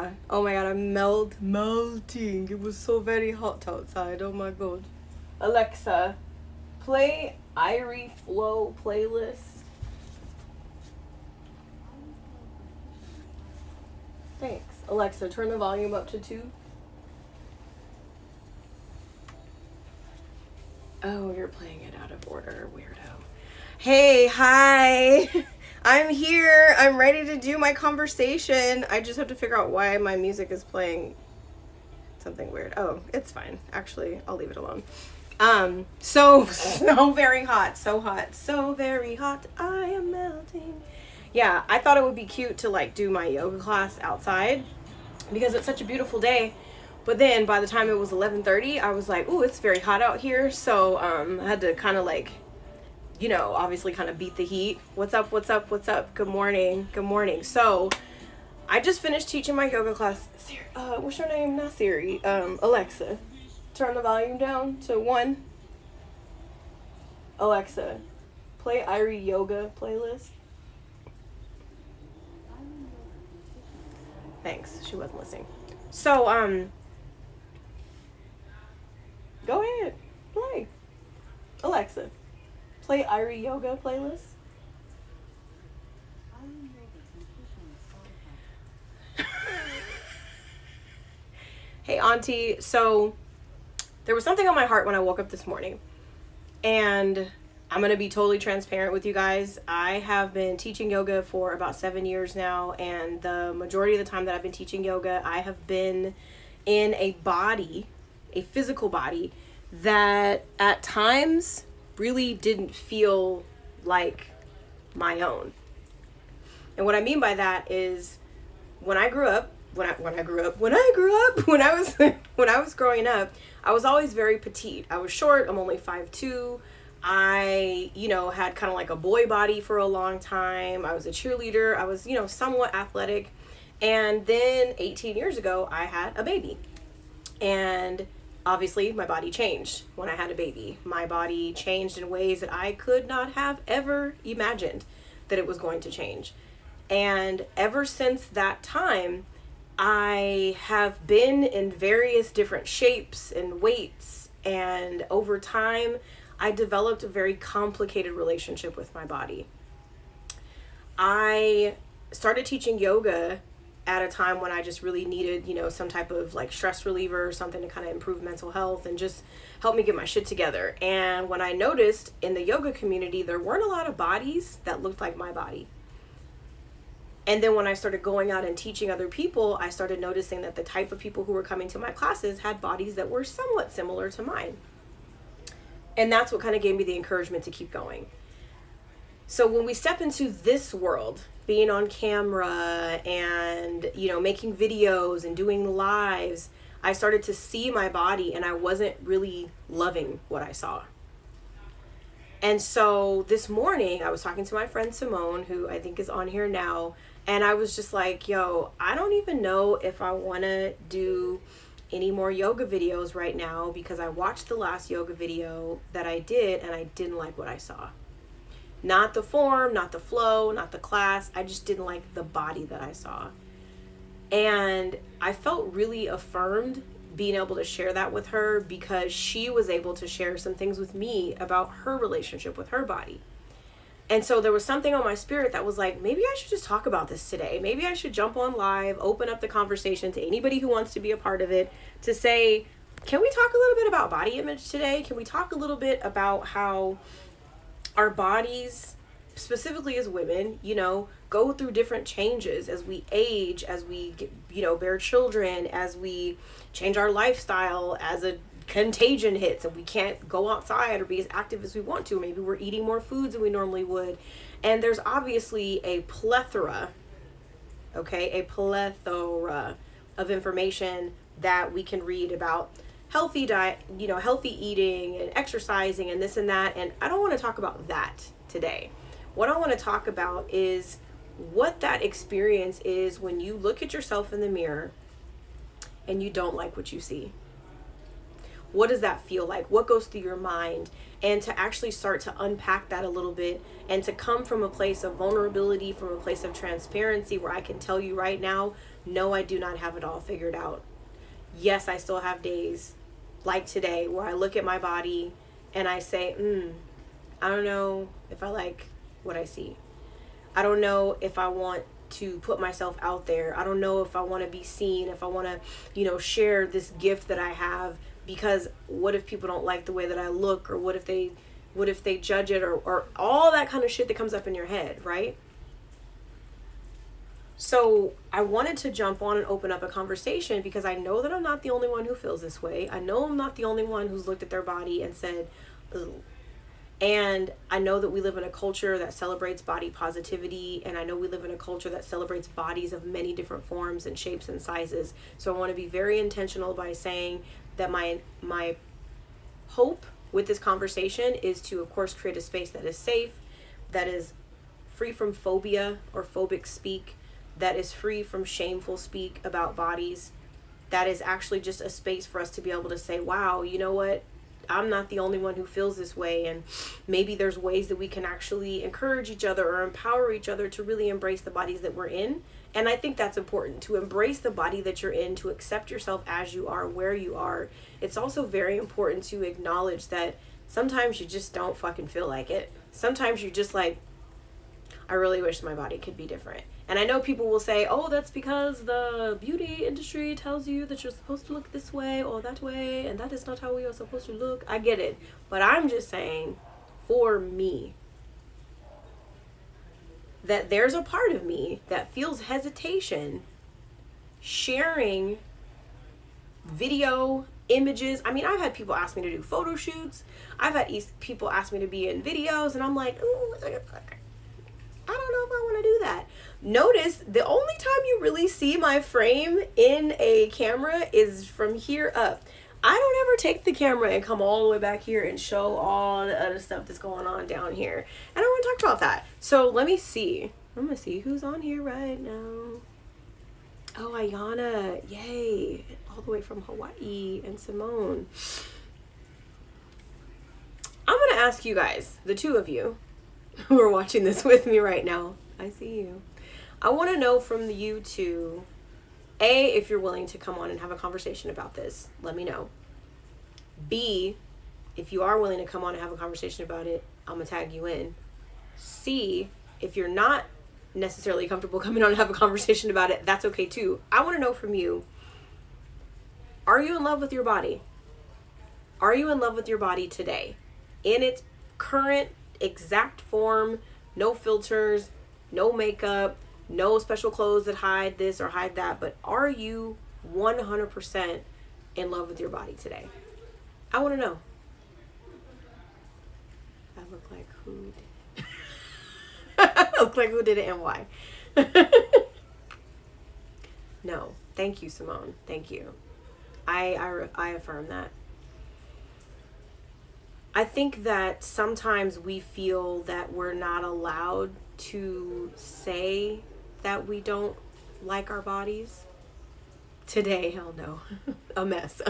Yeah. Oh my god, I'm melting. It was so very hot outside. Oh my god. Alexa, play Irie Flow playlist. Thanks. Alexa, turn the volume up to 2. Oh, you're playing it out of order, weirdo. Hey, hi. I'm here. I'm ready to do my conversation. I just have to figure out why my music is playing something weird. Oh, it's fine. Actually, I'll leave it alone. So very hot. So very hot. I am melting. Yeah, I thought it would be cute to like do my yoga class outside because it's such a beautiful day. But then by the time it was 11:30, I was like, ooh, it's very hot out here. So I had to kind of like, obviously kind of beat the heat. What's up? Good morning. So I just finished teaching my yoga class. Siri, what's your name? Not Siri. Alexa, turn the volume down to 1. Alexa, play Irie Yoga playlist. Thanks. She wasn't listening. So, go ahead. Play. Alexa, play Irie Yoga playlist. Hey, Auntie. So, there was something on my heart when I woke up this morning. And I'm going to be totally transparent with you guys. I have been teaching yoga for about 7 years now. And the majority of the time that I've been teaching yoga, I have been in a body, a physical body, that at times really didn't feel like my own. And what I mean by that is when I grew up, when I was growing up, I was always very petite. I was short. I'm only 5'2". I, had kind of like a boy body for a long time. I was a cheerleader. I was, somewhat athletic. And then 18 years ago, I had a baby. And obviously my body changed when I had a baby. My body changed in ways that I could not have ever imagined that it was going to change. And ever since that time, I have been in various different shapes and weights, and over time, I developed a very complicated relationship with my body. I started teaching yoga at a time when I just really needed, some type of like stress reliever or something to kind of improve mental health and just help me get my shit together. And when I noticed in the yoga community, there weren't a lot of bodies that looked like my body. And then when I started going out and teaching other people, I started noticing that the type of people who were coming to my classes had bodies that were somewhat similar to mine. And that's what kind of gave me the encouragement to keep going. So when we step into this world, being on camera and, making videos and doing lives, I started to see my body and I wasn't really loving what I saw. And so this morning I was talking to my friend Simone, who I think is on here now. And I was just like, yo, I don't even know if I want to do any more yoga videos right now because I watched the last yoga video that I did and I didn't like what I saw. Not the form, not the flow, not the class. I just didn't like the body that I saw. And I felt really affirmed being able to share that with her because she was able to share some things with me about her relationship with her body. And so there was something on my spirit that was like, maybe I should just talk about this today. Maybe I should jump on live, open up the conversation to anybody who wants to be a part of it to say, can we talk a little bit about body image today? Can we talk a little bit about how our bodies, specifically as women, go through different changes as we age, as we get, bear children, as we change our lifestyle, as a contagion hits and we can't go outside or be as active as we want to. Maybe we're eating more foods than we normally would. And there's obviously a plethora of information that we can read about healthy diet, healthy eating and exercising and this and that. And I don't want to talk about that today. What I want to talk about is what that experience is when you look at yourself in the mirror and you don't like what you see. What does that feel like? What goes through your mind? And to actually start to unpack that a little bit and to come from a place of vulnerability, from a place of transparency where I can tell you right now, No, I do not have it all figured out. Yes, I still have days like today where I look at my body and I say, I don't know if I like what I see. I don't know if I want to put myself out there. I don't know if I want to be seen, if I want to, share this gift that I have, because what if people don't like the way that I look, or what if they judge it, or all that kind of shit that comes up in your head, right? So I wanted to jump on and open up a conversation because I know that I'm not the only one who feels this way. I know I'm not the only one who's looked at their body and said, ugh. And I know that we live in a culture that celebrates body positivity, and I know we live in a culture that celebrates bodies of many different forms and shapes and sizes. So I want to be very intentional by saying that my hope with this conversation is to, of course, create a space that is safe, that is free from phobia or phobic speak, that is free from shameful speak about bodies, that is actually just a space for us to be able to say, wow, you know what? I'm not the only one who feels this way, and maybe there's ways that we can actually encourage each other or empower each other to really embrace the bodies that we're in. And I think that's important, to embrace the body that you're in, to accept yourself as you are, where you are. It's also very important to acknowledge that sometimes you just don't fucking feel like it. Sometimes you're just like, I really wish my body could be different. And I know people will say, oh, that's because the beauty industry tells you that you're supposed to look this way or that way, and that is not how we are supposed to look. I get it. But I'm just saying, for me, that there's a part of me that feels hesitation sharing video, images. I mean, I've had people ask me to do photo shoots. I've had people ask me to be in videos, and I'm like, ooh, I don't know if I want to do that. Notice the only time you really see my frame in a camera is from here up. I don't ever take the camera and come all the way back here and show all the other stuff that's going on down here. And I want to talk about that. So let me see. I'm going to see who's on here right now. Oh, Ayana. Yay. All the way from Hawaii. And Simone. I'm going to ask you guys, the two of you who are watching this with me right now. I see you. I want to know from you two, A, if you're willing to come on and have a conversation about this, let me know. B, if you are willing to come on and have a conversation about it, I'm going to tag you in. C, if you're not necessarily comfortable coming on and have a conversation about it, that's okay too. I want to know from you, are you in love with your body? Are you in love with your body today? In its current exact form, no filters, no makeup, no special clothes that hide this or hide that, but are you 100% in love with your body today? I want to know. I look like who did I look like who did it and why? No. Thank you, Simone. Thank you. I affirm that. I think that sometimes we feel that we're not allowed to say that we don't like our bodies. Today, hell no. A mess.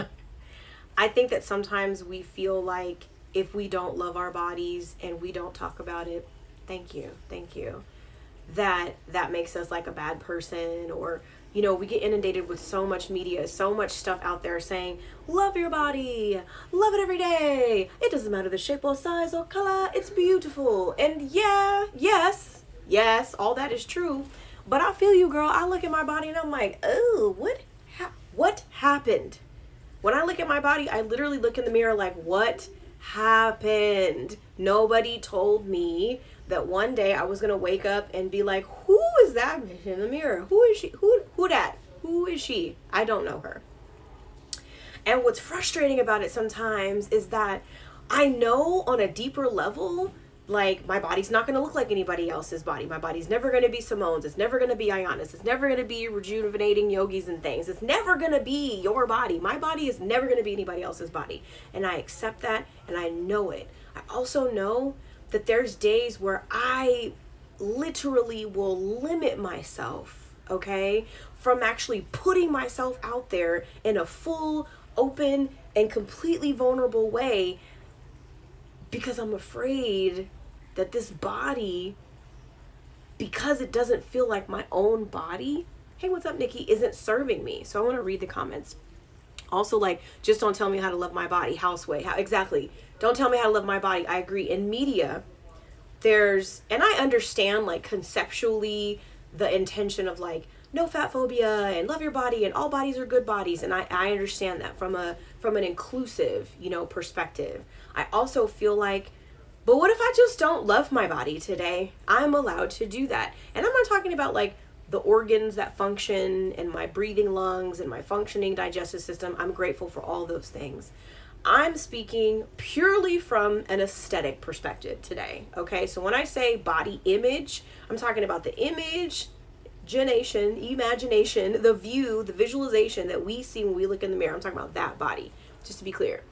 I think that sometimes we feel like if we don't love our bodies and we don't talk about it, thank you, that makes us like a bad person, or we get inundated with so much media, so much stuff out there saying, love your body, love it every day. It doesn't matter the shape or size or color, it's beautiful. And yes, all that is true. But I feel you, girl. I look at my body and I'm like, oh, what happened? When I look at my body, I literally look in the mirror like, what happened? Nobody told me that one day I was going to wake up and be like, who is that in the mirror? Who is she? Who that? Who is she? I don't know her. And what's frustrating about it sometimes is that I know on a deeper level, like, my body's not going to look like anybody else's body. My body's never going to be Simone's. It's never going to be Ayana's. It's never going to be rejuvenating yogis and things. It's never going to be your body. My body is never going to be anybody else's body. And I accept that, and I know it. I also know that there's days where I literally will limit myself, okay, from actually putting myself out there in a full, open, and completely vulnerable way, because I'm afraid that this body, because it doesn't feel like my own body, hey, what's up, Nikki, isn't serving me. So I want to read the comments. Also, like, just don't tell me how to love my body. Houseway. How exactly? Don't tell me how to love my body. I agree. In media, and I understand, like, conceptually the intention of, like, no fat phobia and love your body and all bodies are good bodies. And I understand that from an inclusive, perspective. I also feel like, but what if I just don't love my body today? I'm allowed to do that. And I'm not talking about, like, the organs that function and my breathing lungs and my functioning digestive system. I'm grateful for all those things. I'm speaking purely from an aesthetic perspective today. Okay, so when I say body image, I'm talking about the imagination, the view, the visualization that we see when we look in the mirror. I'm talking about that body, just to be clear.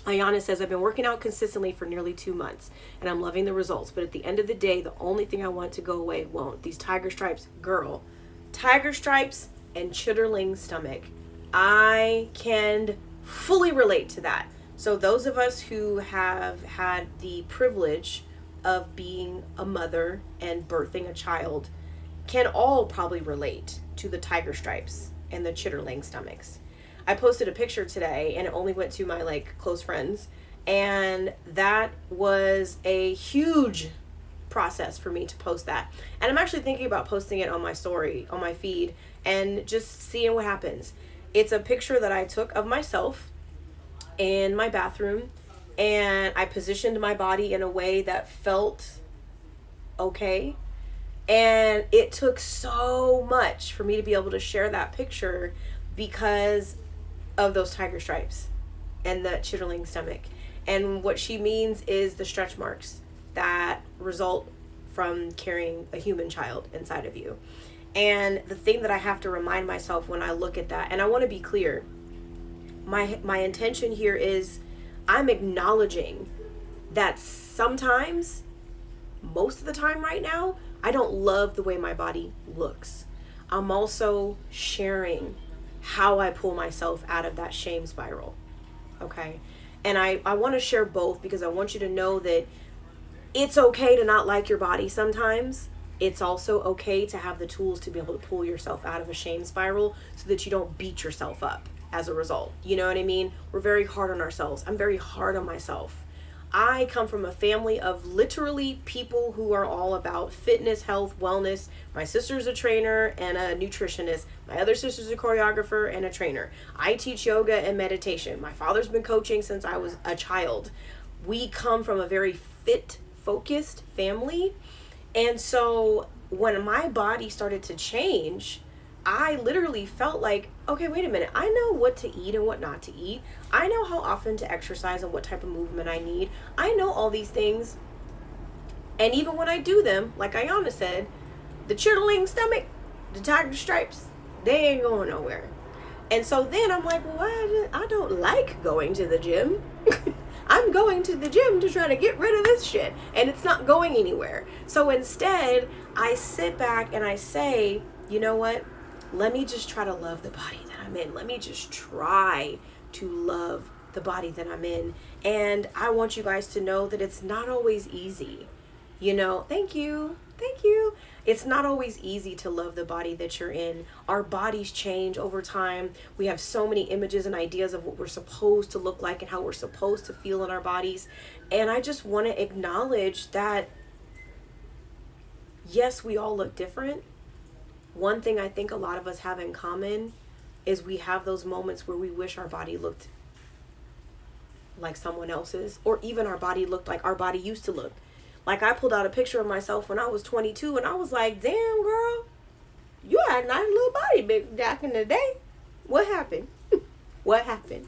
Ayana says, I've been working out consistently for nearly 2 months and I'm loving the results. But at the end of the day, the only thing I want to go away won't. These tiger stripes, girl, tiger stripes and chitterling stomach. I can fully relate to that. So those of us who have had the privilege of being a mother and birthing a child can all probably relate to the tiger stripes and the chitterling stomachs. I posted a picture today and it only went to my, like, close friends, and that was a huge process for me to post that. And I'm actually thinking about posting it on my story, on my feed, and just seeing what happens. It's a picture that I took of myself in my bathroom, and I positioned my body in a way that felt okay. And it took so much for me to be able to share that picture because of those tiger stripes and the chitterling stomach. And what she means is the stretch marks that result from carrying a human child inside of you. And the thing that I have to remind myself when I look at that, and I want to be clear, my intention here is I'm acknowledging that sometimes, most of the time right now, I don't love the way my body looks. I'm also sharing how I pull myself out of that shame spiral. Okay. And I want to share both because I want you to know that it's okay to not like your body sometimes. It's also okay to have the tools to be able to pull yourself out of a shame spiral so that you don't beat yourself up as a result. You know what I mean? We're very hard on ourselves. I'm very hard on myself. I come from a family of literally people who are all about fitness, health, wellness. My sister's a trainer and a nutritionist. My other sister's a choreographer and a trainer. I teach yoga and meditation. My father's been coaching since I was a child. We come from a very fit-focused family. And so when my body started to change, I literally felt like, okay, wait a minute. I know what to eat and what not to eat. I know how often to exercise and what type of movement I need. I know all these things. And even when I do them, like Ayana said, the chitterling stomach, the tiger stripes, they ain't going nowhere. And so then I'm like, well, I don't like going to the gym. I'm going to the gym to try to get rid of this shit. And it's not going anywhere. So instead, I sit back and I say, you know what? Let me just try to love the body that I'm in. Let me just try to love the body that I'm in. And I want you guys to know that it's not always easy. Thank you. It's not always easy to love the body that you're in. Our bodies change over time. We have so many images and ideas of what we're supposed to look like and how we're supposed to feel in our bodies. And I just want to acknowledge that, yes, we all look different. One thing I think a lot of us have in common is we have those moments where we wish our body looked like someone else's, or even our body looked like our body used to look. Like, I pulled out a picture of myself when I was 22 and I was like, damn, girl, you had a nice little body back in the day. What happened? What happened?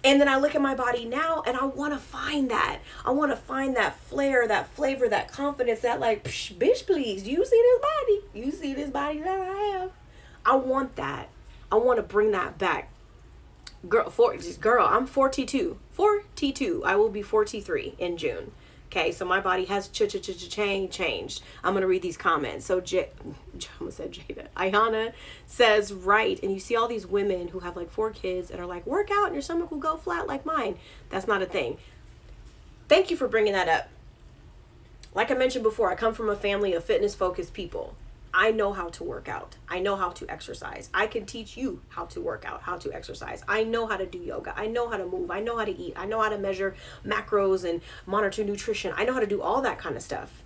And then I look at my body now and I want to find that. I want to find that flair, that flavor, that confidence, that like, bitch, please, you see this body? You see this body that I have? I want that. I want to bring that back. Girl, I'm 42. 42. I will be 43 in June. Okay, so my body has changed. I'm going to read these comments. So Ayana says, right. And you see all these women who have like 4 kids and are like, work out and your stomach will go flat like mine. That's not a thing. Thank you for bringing that up. Like I mentioned before, I come from a family of fitness-focused people. I know how to work out. I know how to exercise. I can teach you how to work out, how to exercise. I know how to do yoga. I know how to move. I know how to eat. I know how to measure macros and monitor nutrition. I know how to do all that kind of stuff.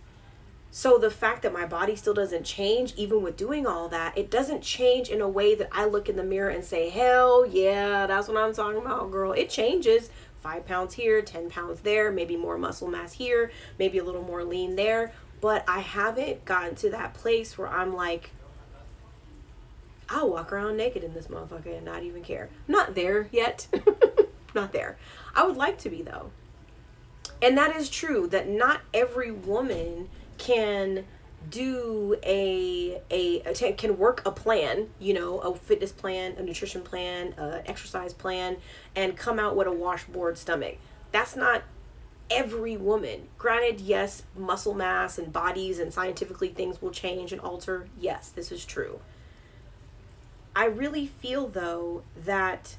So the fact that my body still doesn't change, even with doing all that, it doesn't change in a way that I look in the mirror and say, hell yeah, that's what I'm talking about, girl. It changes. 5 pounds here, 10 pounds there, maybe more muscle mass here, maybe a little more lean there. But I haven't gotten to that place where I'm like, I'll walk around naked in this motherfucker and not even care. Not there yet. Not there. I would like to be, though. And that is true, that not every woman can do can work a plan, you know, a fitness plan, a nutrition plan, an exercise plan, and come out with a washboard stomach. That's not every woman. Granted, yes, muscle mass and bodies and scientifically things will change and alter. Yes, this is true. I really feel, though, that,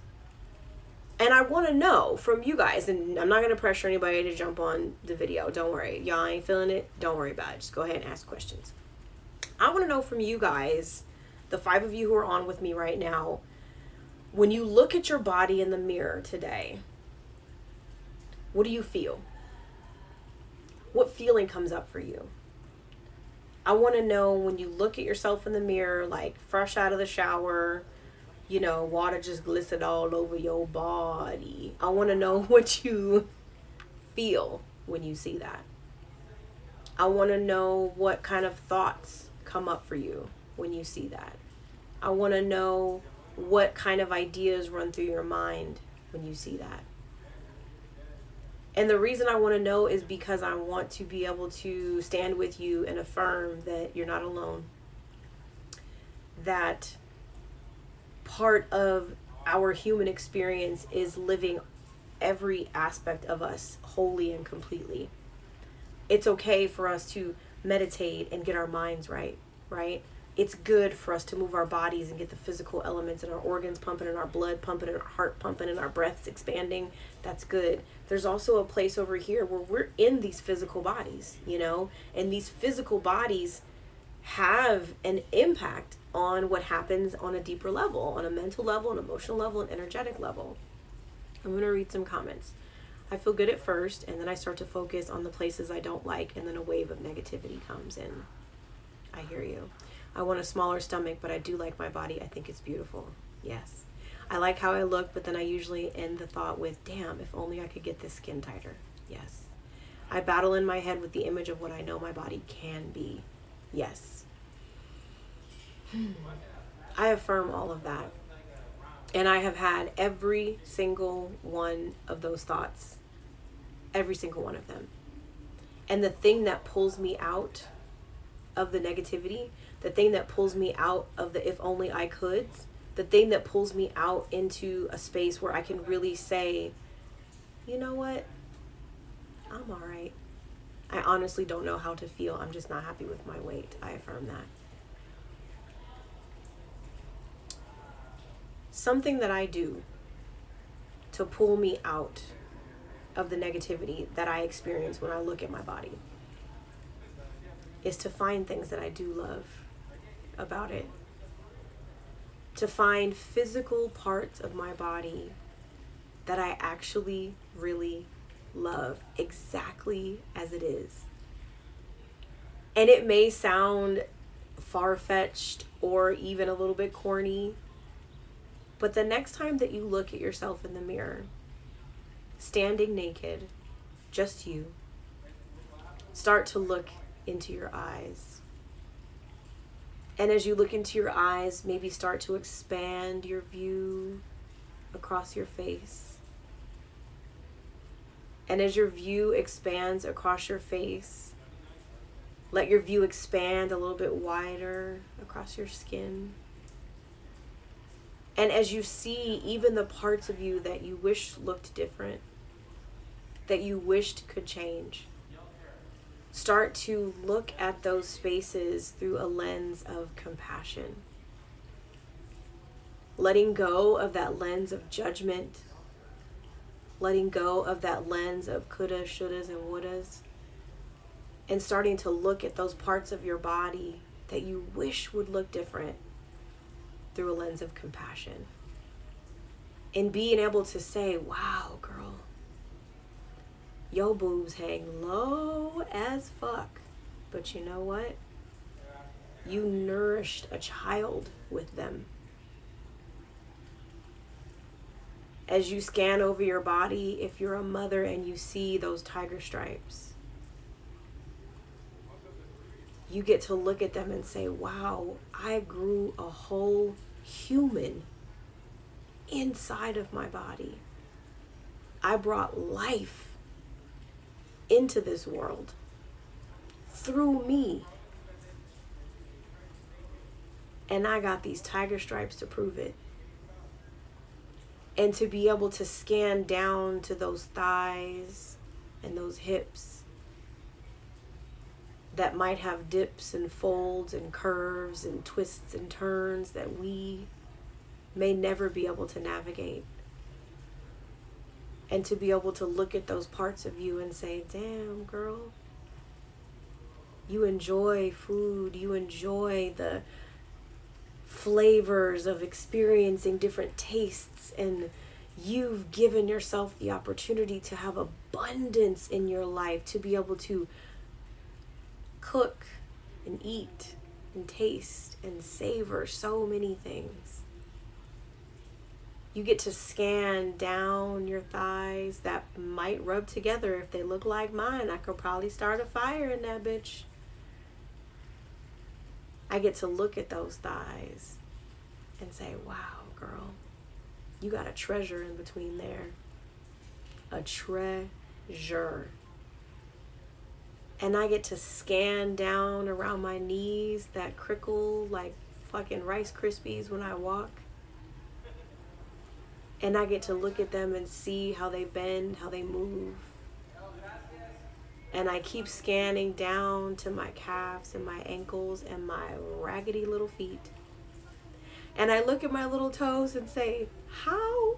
and I want to know from you guys, and I'm not going to pressure anybody to jump on the video. Don't worry. Y'all ain't feeling it. Don't worry about it. Just go ahead and ask questions. I want to know from you guys, the 5 of you who are on with me right now, when you look at your body in the mirror today, what do you feel? What feeling comes up for you? I want to know when you look at yourself in the mirror, like fresh out of the shower, you know, water just glistened all over your body. I want to know what you feel when you see that. I want to know what kind of thoughts come up for you when you see that. I want to know what kind of ideas run through your mind when you see that. And the reason I want to know is because I want to be able to stand with you and affirm that you're not alone. That part of our human experience is living every aspect of us wholly and completely. It's okay for us to meditate and get our minds right? It's good for us to move our bodies and get the physical elements and our organs pumping and our blood pumping and our heart pumping and our breaths expanding. That's good. There's also a place over here where we're in these physical bodies, you know, and these physical bodies have an impact on what happens on a deeper level, on a mental level, an emotional level, an energetic level. I'm going to read some comments. I feel good at first, and then I start to focus on the places I don't like, and then a wave of negativity comes in. I hear you. I want a smaller stomach, but I do like my body. I think it's beautiful. Yes. I like how I look, but then I usually end the thought with, damn, if only I could get this skin tighter. Yes. I battle in my head with the image of what I know my body can be. Yes. I affirm all of that. And I have had every single one of those thoughts. Every single one of them. And the thing that pulls me out of the negativity, the thing that pulls me out of the if only I could, the thing that pulls me out into a space where I can really say, you know what? I'm all right. I honestly don't know how to feel. I'm just not happy with my weight. I affirm that. Something that I do to pull me out of the negativity that I experience when I look at my body is to find things that I do love about it. To find physical parts of my body that I actually really love exactly as it is. And it may sound far-fetched or even a little bit corny, but the next time that you look at yourself in the mirror, standing naked, just you, start to look into your eyes. And as you look into your eyes, maybe start to expand your view across your face. And as your view expands across your face, let your view expand a little bit wider across your skin. And as you see even the parts of you that you wish looked different, that you wished could change, start to look at those spaces through a lens of compassion. Letting go of that lens of judgment. Letting go of that lens of coulda, shouldas, and wouldas. And starting to look at those parts of your body that you wish would look different through a lens of compassion. And being able to say, wow, girl, your boobs hang low as fuck. But you know what? You nourished a child with them. As you scan over your body, if you're a mother and you see those tiger stripes, you get to look at them and say, wow, I grew a whole human inside of my body. I brought life into this world through me. And I got these tiger stripes to prove it. And to be able to scan down to those thighs and those hips that might have dips and folds and curves and twists and turns that we may never be able to navigate. And to be able to look at those parts of you and say, damn, girl, you enjoy food, you enjoy the flavors of experiencing different tastes, and you've given yourself the opportunity to have abundance in your life, to be able to cook and eat and taste and savor so many things. You get to scan down your thighs that might rub together. If they look like mine, I could probably start a fire in that bitch. I get to look at those thighs and say, wow, girl, you got a treasure in between there. A treasure. And I get to scan down around my knees that crinkle like fucking Rice Krispies when I walk. And I get to look at them and see how they bend, how they move. And I keep scanning down to my calves and my ankles and my raggedy little feet. And I look at my little toes and say, how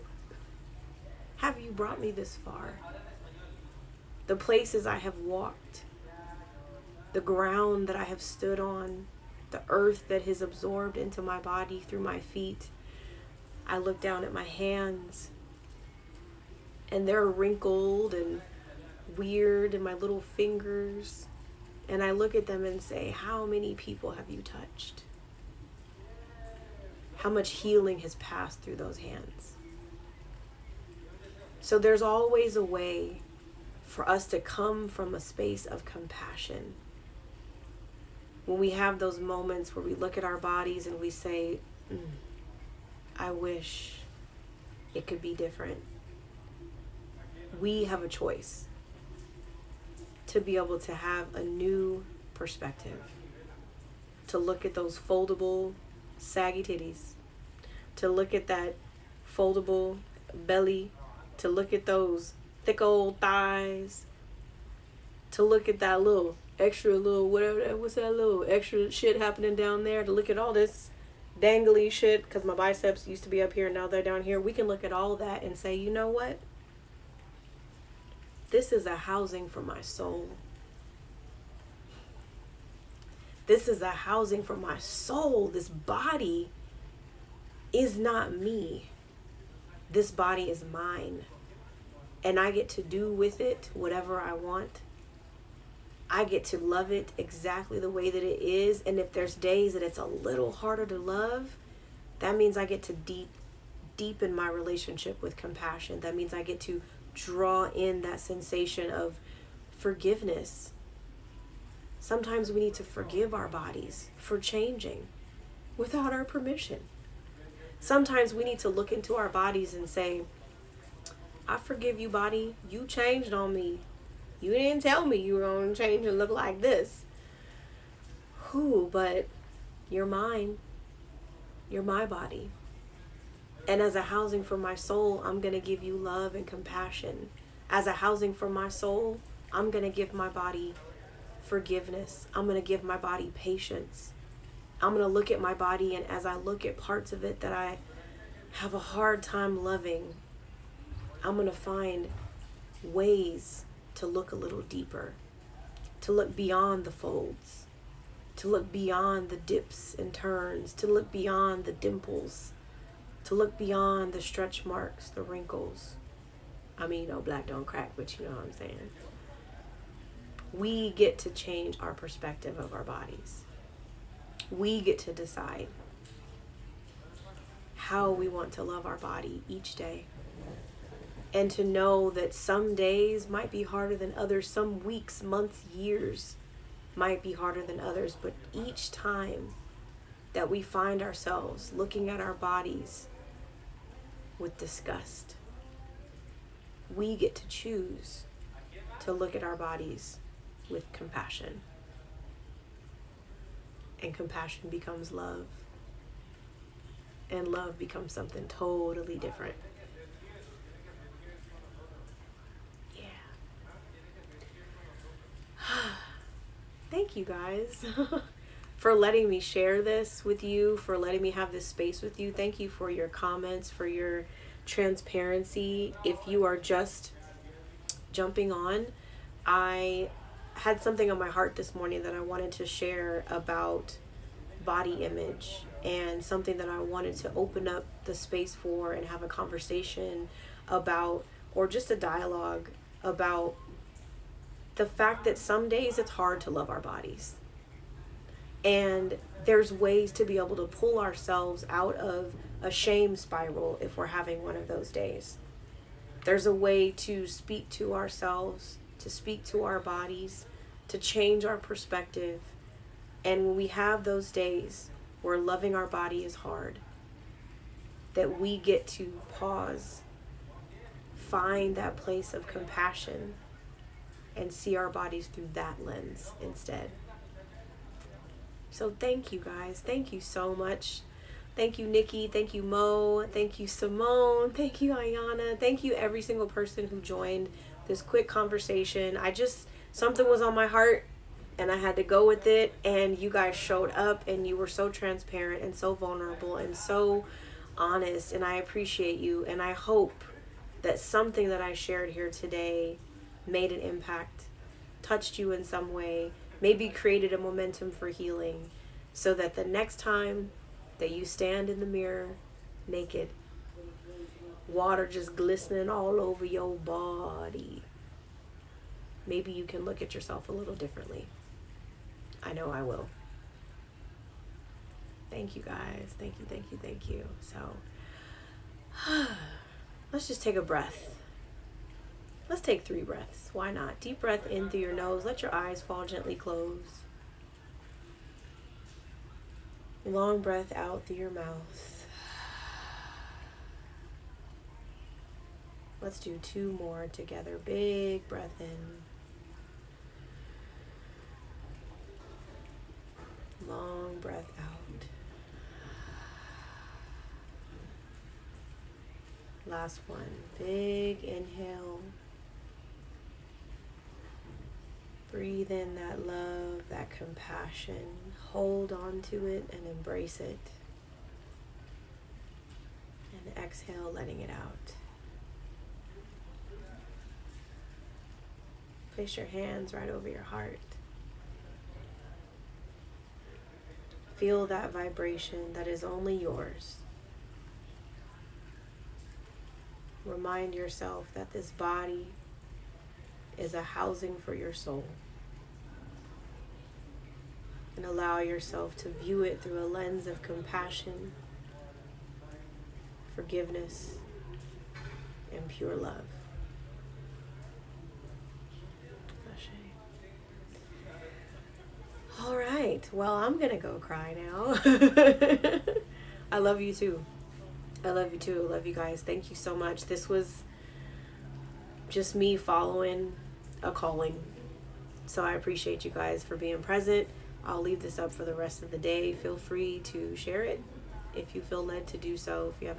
have you brought me this far? The places I have walked, the ground that I have stood on, the earth that has absorbed into my body through my feet. I look down at my hands and they're wrinkled and weird, and my little fingers, and I look at them and say, how many people have you touched? How much healing has passed through those hands? So there's always a way for us to come from a space of compassion. When we have those moments where we look at our bodies and we say, I wish it could be different. We have a choice to be able to have a new perspective, to look at those foldable, saggy titties, to look at that foldable belly, to look at those thick old thighs, to look at that little extra little whatever, what's that little extra shit happening down there, to look at all this dangly shit, because my biceps used to be up here, now they're down here. We can look at all that and say, you know what? This is a housing for my soul. This is a housing for my soul. This body is not me. This body is mine. And I get to do with it whatever I want. I get to love it exactly the way that it is. And if there's days that it's a little harder to love, that means I get to deepen my relationship with compassion. That means I get to draw in that sensation of forgiveness. Sometimes we need to forgive our bodies for changing without our permission. Sometimes we need to look into our bodies and say, I forgive you, body. You changed on me. You didn't tell me you were going to change and look like this. But you're mine. You're my body. And as a housing for my soul, I'm going to give you love and compassion. As a housing for my soul, I'm going to give my body forgiveness. I'm going to give my body patience. I'm going to look at my body, and as I look at parts of it that I have a hard time loving, I'm going to find ways to look a little deeper, to look beyond the folds, to look beyond the dips and turns, to look beyond the dimples, to look beyond the stretch marks, the wrinkles. I mean, black don't crack, but you know what I'm saying. We get to change our perspective of our bodies. We get to decide how we want to love our body each day. And to know that some days might be harder than others, some weeks, months, years might be harder than others, but each time that we find ourselves looking at our bodies with disgust, we get to choose to look at our bodies with compassion. And compassion becomes love. And love becomes something totally different. Yeah. Thank you guys for letting me share this with you, for letting me have this space with you. Thank you for your comments, for your transparency. If you are just jumping on, I had something on my heart this morning that I wanted to share about body image, and something that I wanted to open up the space for and have a conversation about, or just a dialogue about the fact that some days it's hard to love our bodies. And there's ways to be able to pull ourselves out of a shame spiral if we're having one of those days. There's a way to speak to ourselves, to speak to our bodies, to change our perspective. And when we have those days where loving our body is hard, that we get to pause, find that place of compassion, and see our bodies through that lens instead. So thank you guys. Thank you so much. Thank you, Nikki. Thank you, Mo. Thank you, Simone. Thank you, Ayana. Thank you, every single person who joined this quick conversation. Something was on my heart and I had to go with it, and you guys showed up and you were so transparent and so vulnerable and so honest, and I appreciate you. And I hope that something that I shared here today made an impact, touched you in some way, maybe created a momentum for healing, so that the next time that you stand in the mirror naked, water just glistening all over your body, maybe you can look at yourself a little differently. I know I will. Thank you guys. Thank you, thank you, thank you. So let's just take a breath. Let's take 3 breaths. Why not? Deep breath in through your nose. Let your eyes fall gently closed. Long breath out through your mouth. Let's do 2 more together. Big breath in. Long breath out. Last one. Big inhale. Breathe in that love, that compassion. Hold on to it and embrace it. And exhale, letting it out. Place your hands right over your heart. Feel that vibration that is only yours. Remind yourself that this body is a housing for your soul. And allow yourself to view it through a lens of compassion, forgiveness, and pure love. All right. Well, I'm going to go cry now. I love you too. I love you too. I love you guys. Thank you so much. This was just me following a calling. So I appreciate you guys for being present. I'll leave this up for the rest of the day. Feel free to share it if you feel led to do so. If you have any